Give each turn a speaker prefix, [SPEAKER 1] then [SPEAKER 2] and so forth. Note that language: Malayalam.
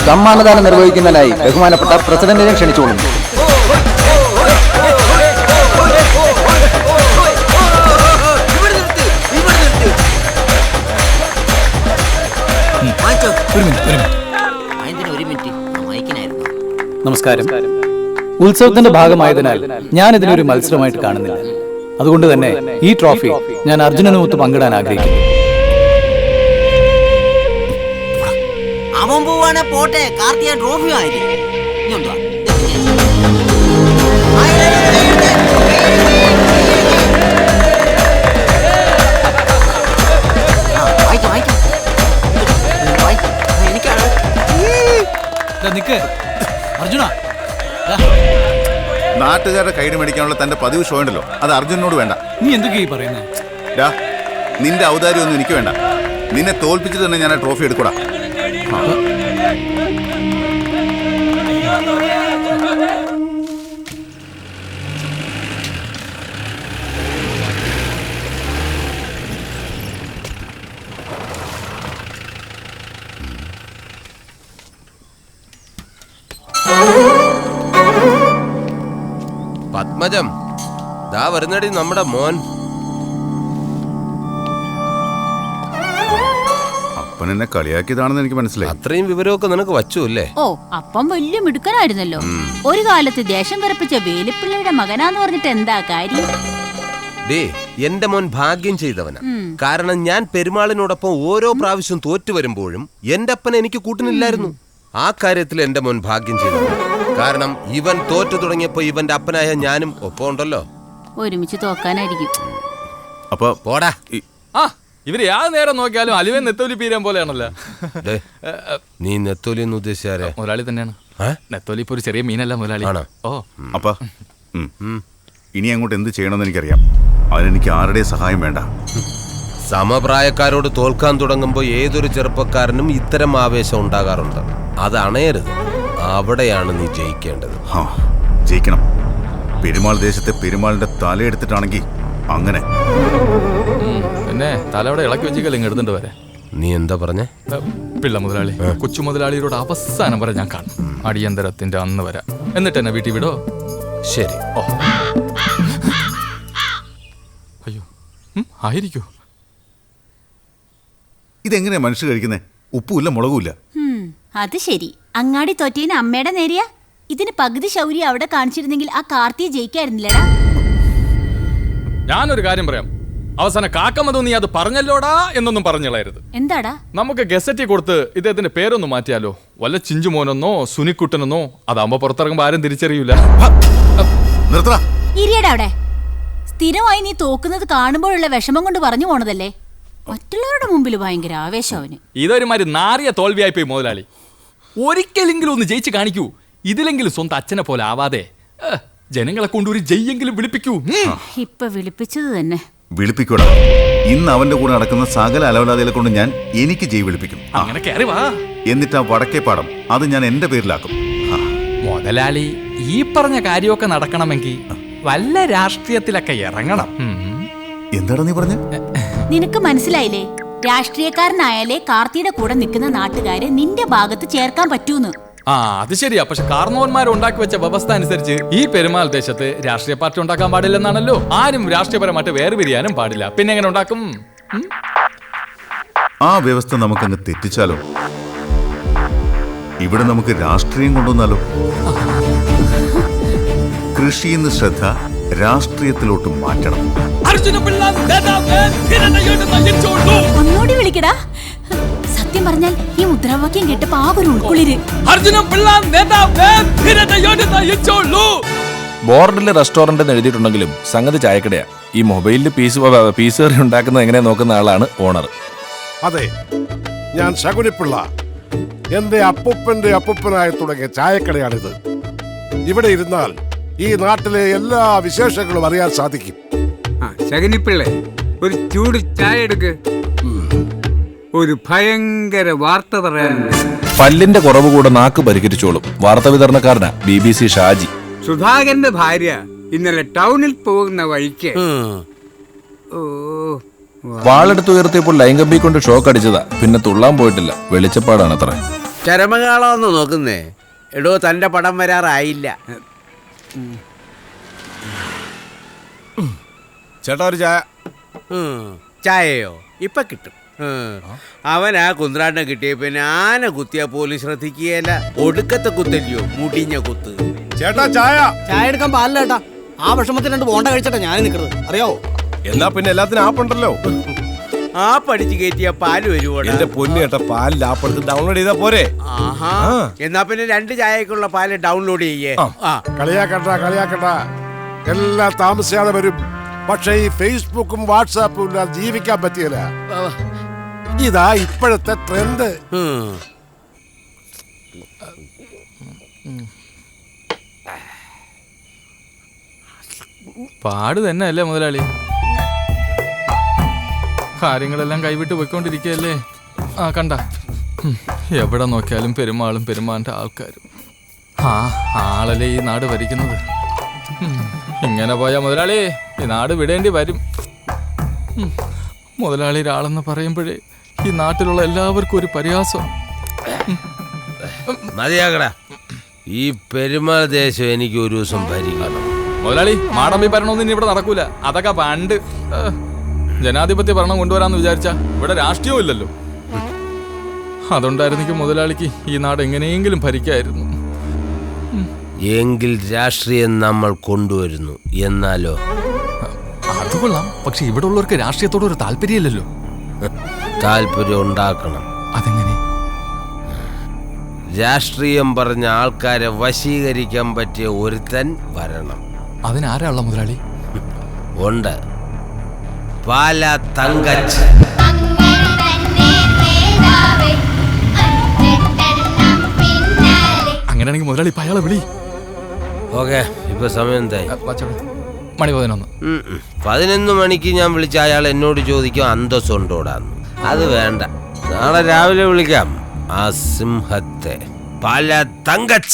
[SPEAKER 1] സമ്മാനദാനം നിർവഹിക്കുന്നതിനായി ബഹുമാനപ്പെട്ട പ്രസിഡന്റിനെ ക്ഷണിച്ചുകൊള്ളുന്നു. നമസ്കാരം. ഉത്സവത്തിന്റെ ഭാഗമായതിനാൽ ഞാൻ ഇതിനൊരു മത്സരമായിട്ട് കാണുന്നില്ല. അതുകൊണ്ട് തന്നെ ഈ ട്രോഫി ഞാൻ അർജുനനുമൊത്ത് പങ്കിടാൻ ആഗ്രഹിക്കുന്നു.
[SPEAKER 2] അവൻ പോവാണെ പോട്ടെ, കാർത്തിക ട്രോഫി ആയിരിക്കും.
[SPEAKER 3] അർജുന,
[SPEAKER 4] നാട്ടുകാരുടെ കൈഡ് മേടിക്കാനുള്ള തന്റെ പതിവ് ഷോ ഉണ്ടല്ലോ, അത് അർജുനോട് വേണ്ട.
[SPEAKER 3] നീ എന്തൊക്കെയാ പറയുന്നത്?
[SPEAKER 4] നിന്റെ ഔദാര്യം ഒന്നും എനിക്ക് വേണ്ട. നിന്നെ തോൽപ്പിച്ചിട്ട് തന്നെ ഞാൻ ആ ട്രോഫി എടുക്കൂടാ.
[SPEAKER 5] പത്മജം, ദാ വരുന്നടി നമ്മുടെ മോൻ.
[SPEAKER 4] അപ്പൻ എന്നെ കളിയാക്കിയതാണെന്ന് എനിക്ക് മനസ്സിലായി.
[SPEAKER 5] അത്രയും വിവരമൊക്കെ നിനക്ക് വച്ചു അല്ലേ?
[SPEAKER 6] ഓ, അപ്പം വലിയ മിടുക്കനായിരുന്നല്ലോ. ഒരു കാലത്ത് ദേശം വിറപ്പിച്ച വേലിപ്പിള്ളയുടെ മകനാന്ന് പറഞ്ഞിട്ട് എന്താ കാര്യം?
[SPEAKER 5] ഡേ, എന്റെ മോൻ ഭാഗ്യം ചെയ്തവനാ. കാരണം ഞാൻ പെരുമാളിനോടൊപ്പം ഓരോ പ്രാവശ്യം തോറ്റു വരുമ്പോഴും എന്റെ അപ്പൻ എനിക്ക് കൂട്ടിനില്ലായിരുന്നു. ആ കാര്യത്തിൽ എന്റെ മോൻ ഭാഗ്യം ചെയ്തവനാ. കാരണം ഇവൻ തോറ്റു തുടങ്ങിയപ്പോ ഇവന്റെ അപ്പനായ ഞാനും ഒപ്പം ഉണ്ടല്ലോ.
[SPEAKER 6] ഒരുമിച്ച് തോക്കാനായിരിക്കും.
[SPEAKER 4] അപ്പൊ
[SPEAKER 5] പോടാ.
[SPEAKER 3] ഇവര് യാതൊരു നേരം നോക്കിയാലും അലുവൻ നെത്തോലി പീരാൻ പോലെയാണല്ലോ.
[SPEAKER 5] നീ നെത്തോലി എന്ന് ഉദ്ദേശിച്ചാരെ?
[SPEAKER 3] മുതലാളി തന്നെയാണ്. നെത്തോലി ഇപ്പൊ ഒരു ചെറിയ മീനല്ല മുതലാളി. ഓ,
[SPEAKER 4] അപ്പൊ ഇനി അങ്ങോട്ട് എന്ത് ചെയ്യണമെന്ന് എനിക്കറിയാം. അതിനെനിക്ക് ആരുടെ സഹായം വേണ്ട.
[SPEAKER 5] സമപ്രായക്കാരോട് തോൽക്കാൻ തുടങ്ങുമ്പോൾ ഏതൊരു ചെറുപ്പക്കാരനും ഇത്തരം ആവേശം ഉണ്ടാകാറുണ്ട്. അത് അണയരുത്. അവിടെയാണ് നീ ജയിക്കേണ്ടത്.
[SPEAKER 4] ജയിക്കണം. പെരുമാൾ ദേശത്തെ പെരുമാളിന്റെ തലയെടുത്തിട്ടാണെങ്കിൽ അങ്ങനെ.
[SPEAKER 3] പിന്നെ തലവിടെ ഇളക്കി വെച്ചിക്കല്ലേ ഇങ്ങ് എടുത്തിട്ട് വരെ.
[SPEAKER 5] നീ എന്താ പറഞ്ഞേ?
[SPEAKER 3] പിള്ള മുതലാളി കൊച്ചു മുതലാളിയോട് അവസാനം വരെ ഞാൻ കാണും. അടിയന്തരത്തിന്റെ അന്ന് വരാം. എന്നിട്ട് എന്നെ വീട്ടിൽ വിടോ?
[SPEAKER 5] ശരി.
[SPEAKER 3] ഓ, അയ്യോ, ആയിരിക്കൂ.
[SPEAKER 4] ഇതെങ്ങനെയാ മനുഷ്യർ കഴിക്കുന്നേ? ഉപ്പുമില്ല, മുളകുമില്ല.
[SPEAKER 6] അത് ശരി. അങ്ങാടി തോറ്റേന് അമ്മയുടെ നേരിയ. ഇതിന് പകുതി ശൗര്യം അവിടെ കാണിച്ചിരുന്നെങ്കിൽ ആ കാർത്തിയെ ജയിക്കായിരുന്നില്ലടാ.
[SPEAKER 3] ഞാനൊരു കാര്യം പറയാം. അവസാനം കാക്കമതോ നീ അത് പറഞ്ഞല്ലോടാ എന്നൊന്നും പറഞ്ഞളയരുത്.
[SPEAKER 6] എന്താടാ? നമുക്ക്
[SPEAKER 3] ഗസറ്റി കൊടുത്ത് ഇദ്ദേഹത്തിന്റെ പേരൊന്നും മാറ്റിയാലോ? വല്ല ചിഞ്ചുമോനെന്നോ സുനിക്കുട്ടനെന്നോ. അതാകുമ്പോ പുറത്തിറങ്ങുമ്പോ ആരും തിരിച്ചറിയൂല.
[SPEAKER 6] ഇരിയടാ അവിടെ. സ്ഥിരമായി നീ തോക്കുന്നത് കാണുമ്പോഴുള്ള വിഷമം കൊണ്ട് പറഞ്ഞു പോണതല്ലേ. മറ്റുള്ളവരുടെ മുമ്പിൽ ഭയങ്കര ആവേശം അവന്.
[SPEAKER 3] ഇതൊരുമാതിരി നാറിയ തോൽവിയായി പോയി മുതലാളി. ഒരിക്കലെങ്കിലും ഒന്ന് ജയിച്ച് കാണിക്കൂ. ഇതിലെങ്കിലും സ്വന്തം അച്ഛനെ പോലെ ആവാതെ ജനങ്ങളെ കൊണ്ട് ഒരു ജയ്യെങ്കിലും വിളിപ്പിക്കൂ.
[SPEAKER 6] ഇപ്പൊ വിളിപ്പിച്ചത് തന്നെ.
[SPEAKER 4] വിളിപ്പിക്കൂടാ. ഇന്ന് അവന്റെ കൂടെ നടക്കുന്ന സകല അലവലാദികളെ കൊണ്ട് ഞാൻ എനിക്ക് ജയ് വിളിപ്പിക്കും.
[SPEAKER 3] അങ്ങനെ കയറി വാ.
[SPEAKER 4] എന്നിട്ട് ആ വടക്കേ പാടം അത് ഞാൻ എന്റെ പേരിലാക്കും.
[SPEAKER 3] മുതലാളി, ഈ പറഞ്ഞ കാര്യമൊക്കെ നടക്കണമെങ്കിൽ വല്ല രാഷ്ട്രീയത്തിലൊക്കെ ഇറങ്ങണം.
[SPEAKER 4] എന്താടാ നീ പറഞ്ഞ?
[SPEAKER 6] നിനക്ക് മനസ്സിലായില്ലേ? രാഷ്ട്രീയക്കാരനായാലേ കാർത്തിയുടെ കൂടെ നിൽക്കുന്ന നാട്ടുകാരെ നിന്റെ ഭാഗത്ത് ചേർക്കാൻ പറ്റൂന്ന്.
[SPEAKER 3] ആ, അത് ശരിയാ. പക്ഷെ കാർന്നോന്മാർ ഉണ്ടാക്കി വെച്ച വ്യവസ്ഥ അനുസരിച്ച് ഈ പെരുമാൾ ദേശത്ത് രാഷ്ട്രീയ പാർട്ടി ഉണ്ടാക്കാൻ പാടില്ലെന്നാണല്ലോ. ആരും രാഷ്ട്രീയപരമായിട്ട് വേർപിരിയാനും പാടില്ല. പിന്നെ എങ്ങനെ ഉണ്ടാക്കും?
[SPEAKER 4] ആ വ്യവസ്ഥ നമുക്കങ്ങ് തെറ്റിച്ചാലോ? ഇവിടെ നമുക്ക് രാഷ്ട്രീയം കൊണ്ടുവന്നാലോ? കൃഷിന്ന് ശ്രദ്ധ രാഷ്ട്രീയത്തിലോട്ട് മാറ്റണം.
[SPEAKER 6] ഒന്നുകൂടി വിളിക്കടാ. സത്യം പറഞ്ഞാൽ ഈ മുദ്രാവാക്യം കേട്ടപ്പോ ആകെ ഒരു ഉൾക്കുളിര്.
[SPEAKER 7] ബോർഡിൽ റെസ്റ്റോറന്റ് എന്ന് എഴുതിയിട്ടുണ്ടെങ്കിലും സംഗതി ചായക്കടയാ. ഈ മൊബൈലിൽ പീസ് കറി ഉണ്ടാക്കുന്നത് എങ്ങനെ നോക്കുന്ന ആളാണ് ഓണർ.
[SPEAKER 8] അതെ, ഞാൻ ശകുനിപ്പിള്ള. എന്റെ അപ്പൂപ്പന്റെ അപ്പൂപ്പനായി തുടങ്ങിയ ചായക്കടയാണിത്. ഇവിടെ ഇരുന്നാൽ ഈ നാട്ടിലെ എല്ലാ വിശേഷങ്ങളും അറിയാൻ സാധിക്കും.
[SPEAKER 9] ശകുനിപ്പിള്ളേ, ഒരു ചൂട് ചായ എടുക്ക്. ഒരു ഭയങ്കര വാർത്ത പറയാനുണ്ട്.
[SPEAKER 7] പല്ലിന്റെ കുറവ് കൂടെ നാക്ക് പരിഹരിച്ചോളും. വാർത്താ വിതരണക്കാരനാ BBC ഷാജി.
[SPEAKER 9] സുധാകരന്റെ ഭാര്യ ഇന്നലെ ടൗണിൽ പോകുന്ന വഴിക്ക്
[SPEAKER 7] വാളെടുത്ത് ഉയർത്തിയപ്പോൾ ലൈംഗബി കൊണ്ട് ഷോക്ക് അടിച്ചതാ. പിന്നെ തുള്ളാൻ പോയിട്ടില്ല. വെളിച്ചപ്പാടാണ് അത്ര.
[SPEAKER 2] ചരമകാളമെന്ന് നോക്കുന്നേ. എടോ, തന്റെ പടം വരാറായില്ല.
[SPEAKER 8] ചേട്ടാ, ഒരു ചായ.
[SPEAKER 2] ചായയോ? ഇപ്പൊ കിട്ടും. അവൻ ആ കുന്ത്രാണ്ടം കിട്ടിയ പിന്നെ ആന കുത്തിയാ പോലും ശ്രദ്ധിക്കുകയല്ല. ഒടുക്കത്തെ കുത്തല്ലയോ, മുടിഞ്ഞ കുത്ത്.
[SPEAKER 8] ചേട്ടാ, ചായ.
[SPEAKER 2] ചായ എടുക്കാൻ പാടില്ല ചേട്ടാ. ആ വിഷമത്തിൽ 2 ബോണ്ട കഴിച്ചിട്ടാ ഞാൻ നിൽക്കുന്നത്, അറിയാവോ?
[SPEAKER 8] എന്നാ പിന്നെ എല്ലാത്തിനും ആപ്പുണ്ടല്ലോ.
[SPEAKER 2] ആ പഠിച്ചു കയറ്റിയ പാല് വരുവോടാ.
[SPEAKER 8] എന്റെ പൊന്നു ചേട്ടാ, പാലിൽ ആപ്പെടുത്ത് ഡൗൺലോഡ് ചെയ്താ പോരെ?
[SPEAKER 2] ആഹാ, എന്നാ പിന്നെ 2 ചായക്കുള്ള പാല് ഡൗൺലോഡ് ചെയ്യേ.
[SPEAKER 8] കളിയാക്കണ്ട. എല്ലാം താമസിയാതെ വരും. പക്ഷെ ഈ ഫേസ്ബുക്കും വാട്സാപ്പും ഇല്ലാതെ ജീവിക്കാൻ പറ്റിയല്ല. ഇതാ ഇപ്പോഴത്തെ ട്രെൻഡ്.
[SPEAKER 3] പാട് തന്നെ അല്ലേ മുതലാളി? കാര്യങ്ങളെല്ലാം കൈവിട്ട് പോയിക്കൊണ്ടിരിക്കുകയല്ലേ. ആ, കണ്ട, എവിടെ നോക്കിയാലും പെരുമാളും പെരുമാന്റെ ആൾക്കാരും. ആ ആളല്ലേ ഈ നാട് ഭരിക്കുന്നത്. ഇങ്ങനെ പോയാ മുതലാളി ഈ നാട് വിടേണ്ടി വരും. മുതലാളി ഒരാളെന്ന് പറയുമ്പോഴേ ഈ നാട്ടിലുള്ള എല്ലാവർക്കും ഒരു പരിഹാസം.
[SPEAKER 5] മതിയാകടാ. ഈ പെരുമാൾ ദേശം എനിക്ക് ഒരു ദിവസം ഭരിക്കണം.
[SPEAKER 3] മുതലാളി, മാടമ്പി ഭരണമൊന്നും ഇവിടെ നടക്കൂല. അതൊക്കെ പണ്ട്. ജനാധിപത്യ ഭരണം കൊണ്ടുവരാന്ന് വിചാരിച്ച ഇവിടെ രാഷ്ട്രീയവും ഇല്ലല്ലോ. അതുകൊണ്ടായിരുന്നെങ്കിൽ മുതലാളിക്ക് ഈ നാട് എങ്ങനെയെങ്കിലും ഭരിക്കായിരുന്നു.
[SPEAKER 5] എങ്കിൽ രാഷ്ട്രീയം നമ്മൾ കൊണ്ടുവരുന്നു. എന്നാലോ?
[SPEAKER 3] അത് കൊള്ളാം. പക്ഷെ ഇവിടെ ഉള്ളവർക്ക് രാഷ്ട്രീയത്തോട് ഒരു താല്പര്യമില്ലല്ലോ.
[SPEAKER 5] താല്പര്യം ഉണ്ടാക്കണം.
[SPEAKER 3] അതെങ്ങനെ?
[SPEAKER 5] രാഷ്ട്രീയം പറഞ്ഞ ആൾക്കാരെ വശീകരിക്കാൻ പറ്റിയ ഒരുത്തൻ വരണം.
[SPEAKER 3] അതിനാരാള്ള മുതലാളി?
[SPEAKER 5] ഉണ്ട്. പാല തങ്കച്ച്.
[SPEAKER 3] അങ്ങനെയാണെങ്കിൽ മുതലാളി ഇപ്പൊ അയാളെ വിളി.
[SPEAKER 5] ഓക്കെ, ഇപ്പൊ സമയം എന്തായി?
[SPEAKER 3] മണി 11.
[SPEAKER 5] 11 മണിക്ക് ഞാൻ വിളിച്ച അയാൾ എന്നോട് ചോദിക്കും അന്തസ്സുണ്ടോടാന്ന്. അത് വേണ്ട, നാളെ രാവിലെ വിളിക്കാം. ആ സിംഹത്തെ, പാല തങ്കച്ച്.